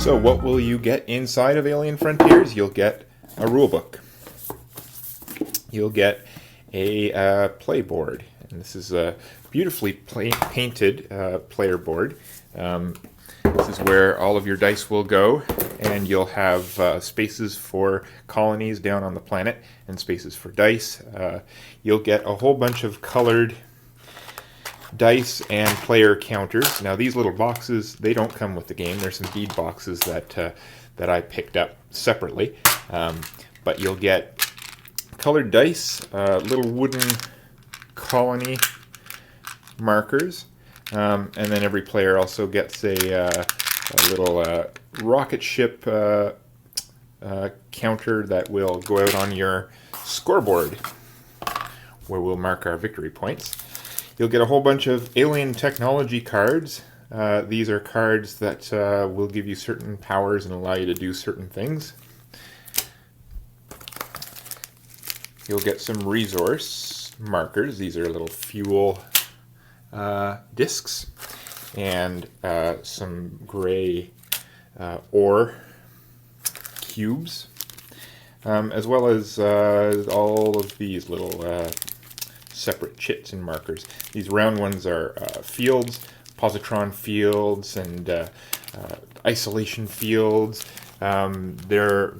So what will you get inside of Alien Frontiers? You'll get a rulebook. You'll get a play board. And this is a beautifully painted player board. This is where all of your dice will go, and you'll have spaces for colonies down on the planet and spaces for dice. You'll get a whole bunch of colored dice and player counters. Now these little boxes, they don't come with the game. There's some bead boxes that I picked up separately. But you'll get colored dice, little wooden colony markers, and then every player also gets a little rocket ship counter that will go out on your scoreboard, where we'll mark our victory points. You'll get a whole bunch of alien technology cards. These are cards that will give you certain powers and allow you to do certain things. You'll get some resource markers. These are little fuel discs, and some gray ore cubes, as well as all of these little separate chits and markers. These round ones are fields, positron fields, and isolation fields. They're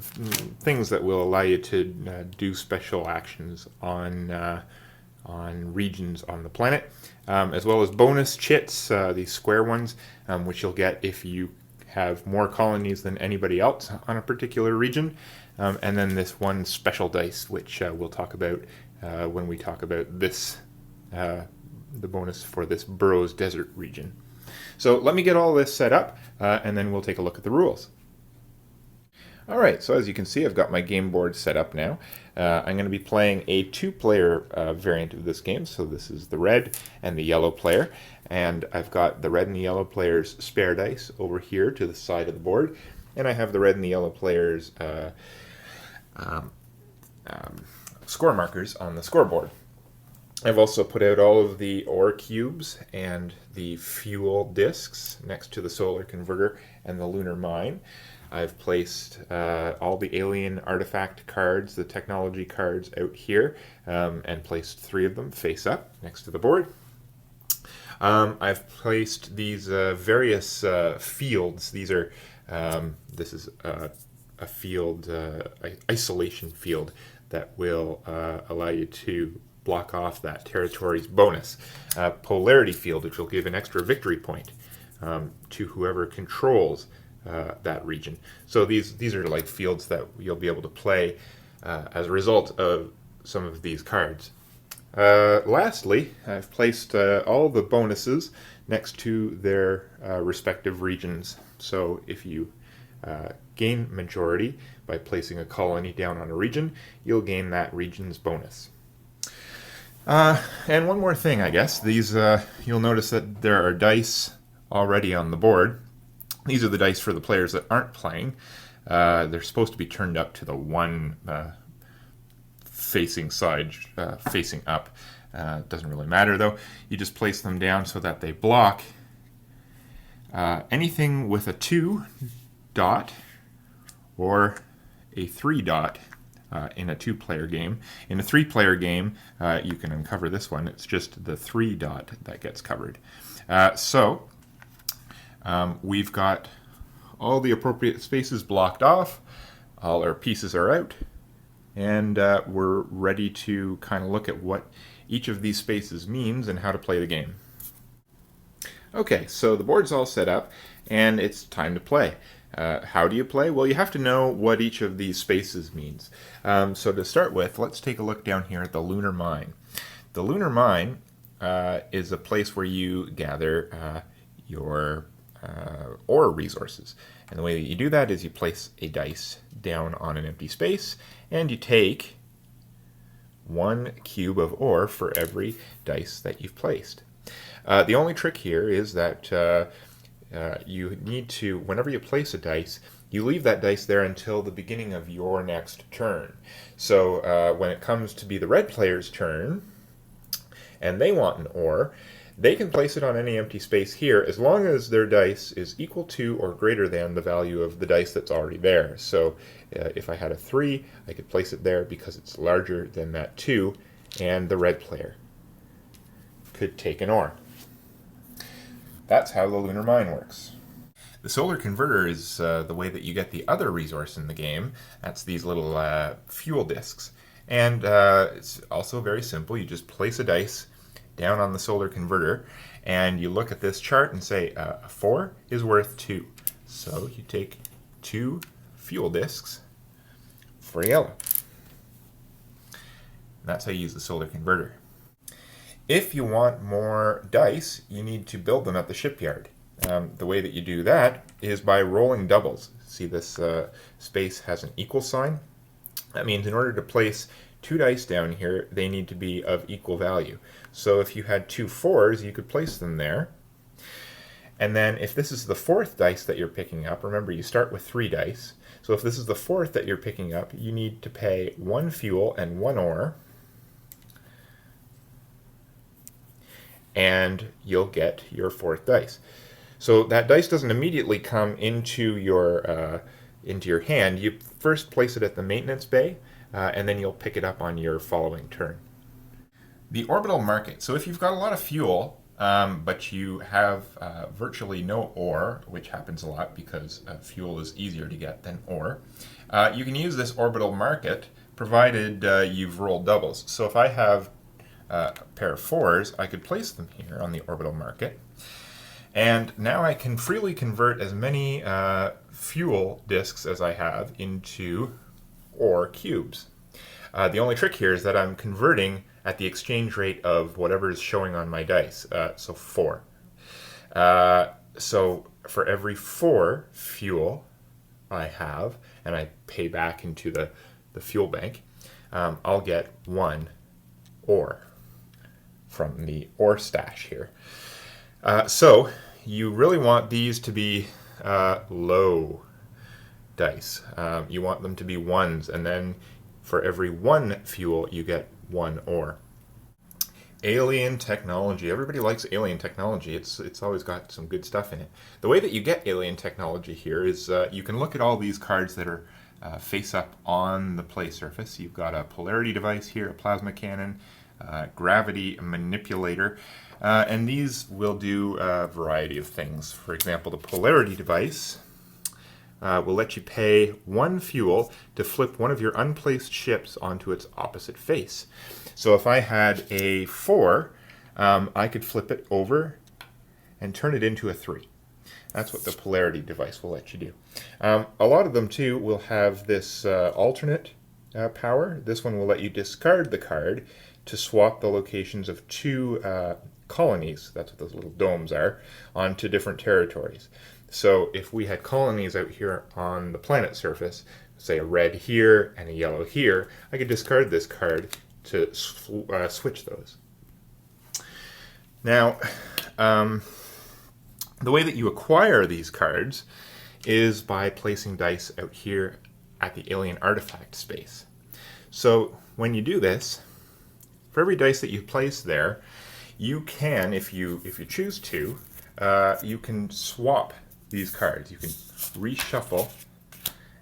things that will allow you to do special actions on regions on the planet, as well as bonus chits, these square ones, which you'll get if you have more colonies than anybody else on a particular region, and then this one special dice, which we'll talk about when we talk about this, the bonus for this Burroughs Desert region. So let me get all this set up, and then we'll take a look at the rules. Alright, so as you can see, I've got my game board set up now. I'm going to be playing a two-player variant of this game, so this is the red and the yellow player, and I've got the red and the yellow players' spare dice over here to the side of the board, and I have the red and the yellow players' score markers on the scoreboard. I've also put out all of the ore cubes and the fuel discs next to the solar converter and the lunar mine. I've placed all the alien artifact cards, the technology cards, out here, and placed 3 of them face up next to the board. I've placed these various fields. These are this is a field, isolation field, that will allow you to block off that territory's bonus. Polarity field, which will give an extra victory point to whoever controls that region. So these are like fields that you'll be able to play as a result of some of these cards. Lastly, I've placed all the bonuses next to their respective regions. So if you gain majority by placing a colony down on a region, you'll gain that region's bonus. And one more thing, I guess. These you'll notice that there are dice already on the board. These are the dice for the players that aren't playing. They're supposed to be turned up to the one facing side, facing up. Doesn't really matter though. You just place them down so that they block anything with a 2 dot or a 3 dot in a 2-player game. In a 3-player game, you can uncover this one. It's just the 3 dot that gets covered. We've got all the appropriate spaces blocked off, all our pieces are out, and we're ready to kind of look at what each of these spaces means and how to play the game. Okay, so the board's all set up, and it's time to play. How do you play? Well, you have to know what each of these spaces means. So to start with, let's take a look down here at the lunar mine. The lunar mine is a place where you gather your ore resources. And the way that you do that is you place a dice down on an empty space, and you take 1 cube of ore for every dice that you've placed. The only trick here is that you need to, whenever you place a dice, you leave that dice there until the beginning of your next turn. So when it comes to be the red player's turn, and they want an ore, They can place it on any empty space here as long as their dice is equal to or greater than the value of the dice that's already there. So if I had a 3, I could place it there because it's larger than that 2, and the red player could take an ore. That's how the lunar mine works. The solar converter is the way that you get the other resource in the game. That's these little fuel disks. And it's also very simple. You just place a dice down on the solar converter, and you look at this chart and say, 4 is worth 2. So you take 2 fuel disks for yellow. And that's how you use the solar converter. If you want more dice, you need to build them at the shipyard. The way that you do that is by rolling doubles. See, this space has an equal sign. That means in order to place 2 dice down here, they need to be of equal value. So if you had 2 4s, you could place them there. And then if this is the 4th dice that you're picking up, remember you start with 3 dice. So if this is the 4th that you're picking up, you need to pay 1 fuel and 1 ore. And you'll get your 4th dice. So that dice doesn't immediately come into your hand. You first place it at the maintenance bay, and then you'll pick it up on your following turn. The orbital market. So if you've got a lot of fuel, but you have virtually no ore, which happens a lot because fuel is easier to get than ore, you can use this orbital market provided you've rolled doubles. So if I have a pair of 4s, I could place them here on the orbital market. And now I can freely convert as many fuel disks as I have into ore cubes. The only trick here is that I'm converting at the exchange rate of whatever is showing on my dice, so 4. So for every 4 fuel I have, and I pay back into the fuel bank, I'll get 1 ore from the ore stash here. So you really want these to be low dice. You want them to be 1s, and then for every 1 fuel you get 1 ore. Alien technology. Everybody likes alien technology. It's always got some good stuff in it. The way that you get alien technology here is you can look at all these cards that are face up on the play surface. You've got a polarity device here, a plasma cannon, gravity manipulator, and these will do a variety of things. For example, the polarity device will let you pay 1 fuel to flip one of your unplaced ships onto its opposite face. So if I had a 4, I could flip it over and turn it into a 3. That's what the polarity device will let you do. A lot of them too will have this alternate power. This one will let you discard the card to swap the locations of 2 colonies, that's what those little domes are, onto different territories. So if we had colonies out here on the planet surface, say a red here and a yellow here, I could discard this card to switch those. Now, the way that you acquire these cards is by placing dice out here at the alien artifact space. So when you do this, for every dice that you place there, you can, if you choose to, you can swap these cards. You can reshuffle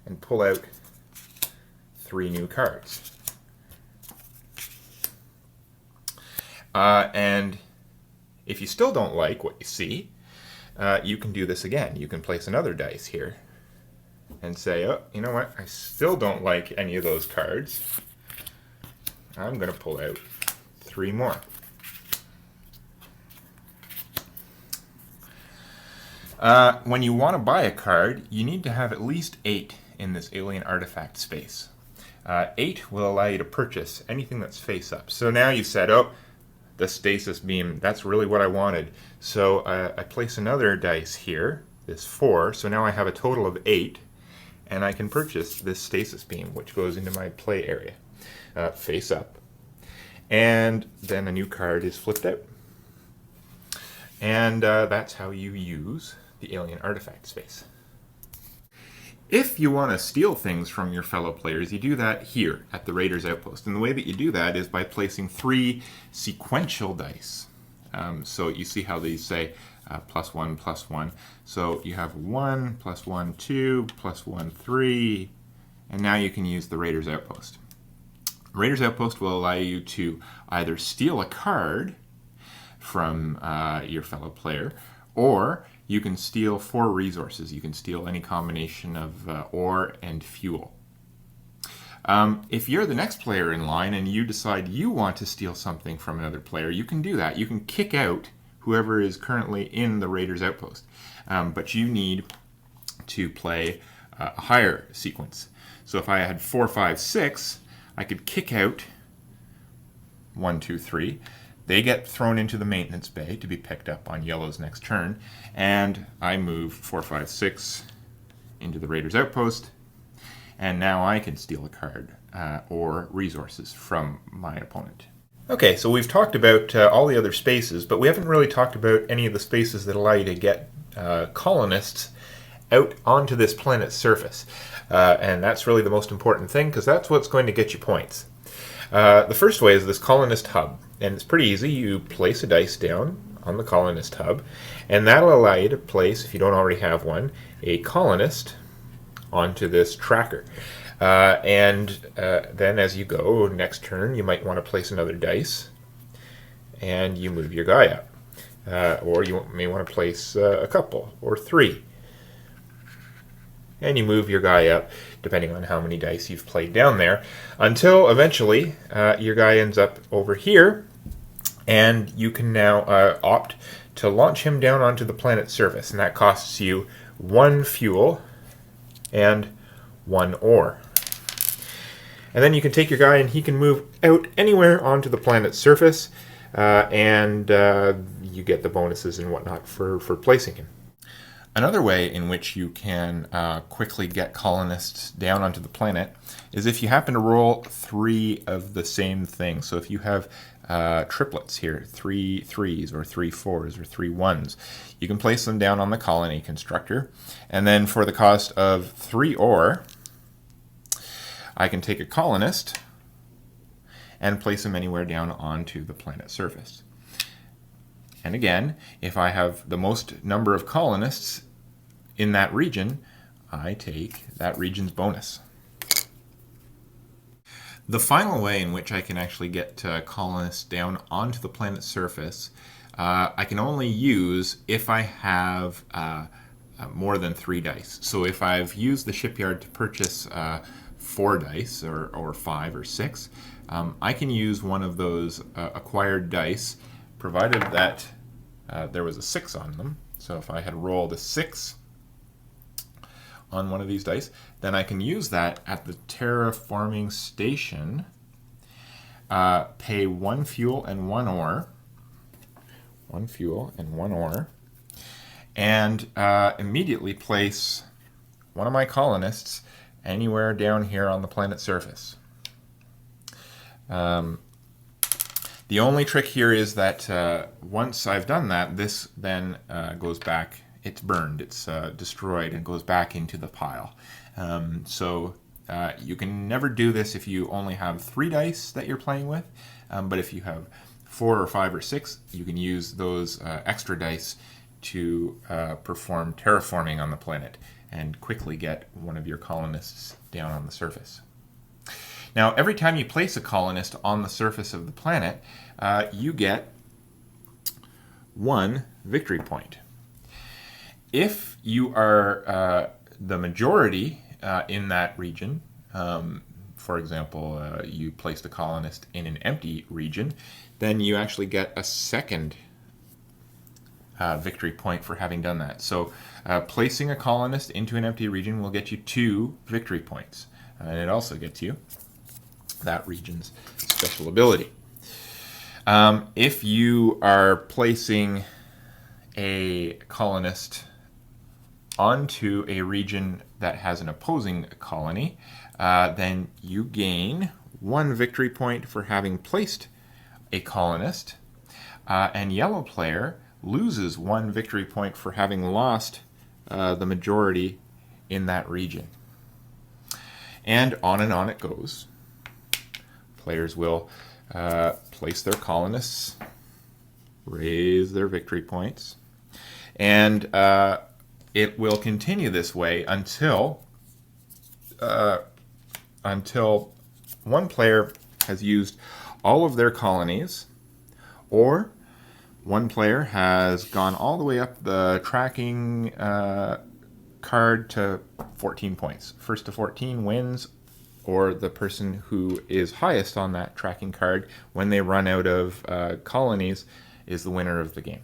and pull out 3 new cards. And if you still don't like what you see, you can do this again. You can place another dice here and say, oh, you know what, I still don't like any of those cards. I'm going to pull out 3 more. When you want to buy a card, you need to have at least 8 in this alien artifact space. 8 will allow you to purchase anything that's face up. So now you said, oh, the stasis beam, that's really what I wanted. So I place another dice here, this 4, so now I have a total of 8, and I can purchase this stasis beam, which goes into my play area, face up. And then a new card is flipped out. And that's how you use the alien artifact space. If you want to steal things from your fellow players, you do that here at the Raiders Outpost. And the way that you do that is by placing 3 sequential dice So you see how these say +1, +1. So you have 1, +1, 2, +1, 3, and now you can use the Raider's Outpost. Raider's Outpost will allow you to either steal a card from your fellow player, or you can steal 4 resources. You can steal any combination of ore and fuel. If you're the next player in line and you decide you want to steal something from another player, you can do that. You can kick out whoever is currently in the Raider's Outpost. But you need to play a higher sequence. So if I had 4, 5, 6, I could kick out 1, 2, 3. They get thrown into the maintenance bay to be picked up on yellow's next turn, and I move 4, 5, 6 into the Raider's Outpost, and now I can steal a card or resources from my opponent. Okay, so we've talked about all the other spaces, but we haven't really talked about any of the spaces that allow you to get colonists out onto this planet's surface. And that's really the most important thing, because that's what's going to get you points. The first way is this colonist hub, and it's pretty easy. You place a dice down on the colonist hub, and that'll allow you to place, if you don't already have one, a colonist onto this tracker. Then as you go, next turn, you might want to place another dice, and you move your guy up. Or you may want to place a couple, or 3. And you move your guy up, depending on how many dice you've played down there, until eventually your guy ends up over here, and you can now opt to launch him down onto the planet's surface, and that costs you 1 fuel and 1 ore. And then you can take your guy and he can move out anywhere onto the planet's surface, and you get the bonuses and whatnot for placing him. Another way in which you can quickly get colonists down onto the planet is if you happen to roll 3 of the same thing. So if you have triplets here, 3 3s or 3 4s or 3 1s, you can place them down on the colony constructor, and then for the cost of 3 ore, I can take a colonist and place them anywhere down onto the planet's surface. And again, if I have the most number of colonists in that region, I take that region's bonus. The final way in which I can actually get colonists down onto the planet's surface, I can only use if I have more than 3 dice. So if I've used the shipyard to purchase 4 dice or 5 or 6, I can use one of those acquired dice, provided that there was a 6 on them. So if I had rolled a 6 on one of these dice, then I can use that at the terraforming station, pay 1 fuel and 1 ore, 1 fuel and 1 ore, and immediately place one of my colonists anywhere down here on the planet's surface. The only trick here is that once I've done that, this then goes back. It's burned, it's destroyed, and goes back into the pile. So you can never do this if you only have 3 dice that you're playing with, but if you have 4 or 5 or 6, you can use those extra dice to perform terraforming on the planet and quickly get one of your colonists down on the surface. Now, every time you place a colonist on the surface of the planet, you get 1 victory point. If you are the majority in that region, for example, you placed a colonist in an empty region, then you actually get a 2nd victory point for having done that. So placing a colonist into an empty region will get you 2 victory points, and it also gets you that region's special ability. If you are placing a colonist onto a region that has an opposing colony, then you gain 1 victory point for having placed a colonist, and yellow player loses 1 victory point for having lost the majority in that region. And on it goes. Players will place their colonists raise their victory points. And it will continue this way until one player has used all of their colonies, or one player has gone all the way up the tracking card to 14 points. First to 14 wins, or the person who is highest on that tracking card when they run out of colonies is the winner of the game.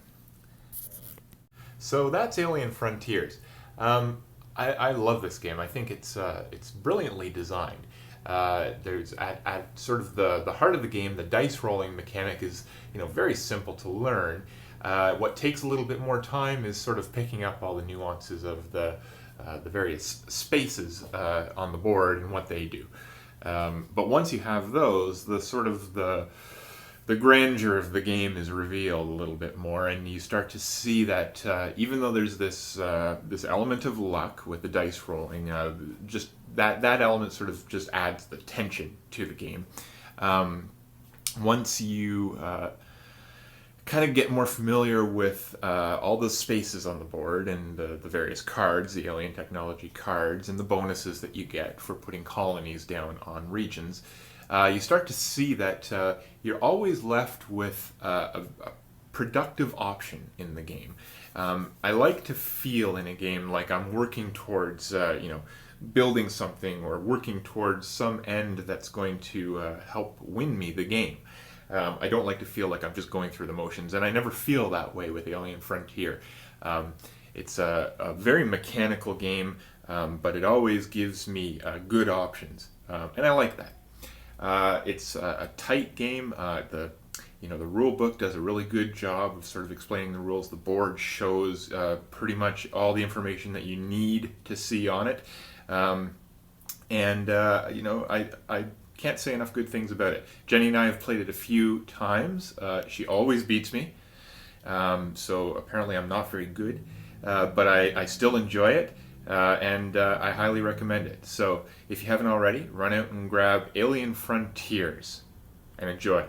So that's Alien Frontiers. I love this game. I think it's brilliantly designed. There's at sort of the heart of the game, the dice rolling mechanic is very simple to learn. What takes a little bit more time is sort of picking up all the nuances of the various spaces on the board and what they do. But once you have those, the grandeur of the game is revealed a little bit more, and you start to see that even though there's this element of luck with the dice rolling, just that element sort of just adds the tension to the game. Once you kind of get more familiar with all the spaces on the board and the various cards, the alien technology cards, and the bonuses that you get for putting colonies down on regions, you start to see that you're always left with a productive option in the game. I like to feel in a game like I'm working towards building something or working towards some end that's going to help win me the game. I don't like to feel like I'm just going through the motions, and I never feel that way with Alien Frontier. It's a very mechanical game, but it always gives me good options, and I like that. It's a tight game. The rule book does a really good job of sort of explaining the rules. The board shows pretty much all the information that you need to see on it, I can't say enough good things about it. Jenny and I have played it a few times. She always beats me, so apparently I'm not very good, but I still enjoy it, and I highly recommend it. So if you haven't already, run out and grab Alien Frontiers and enjoy.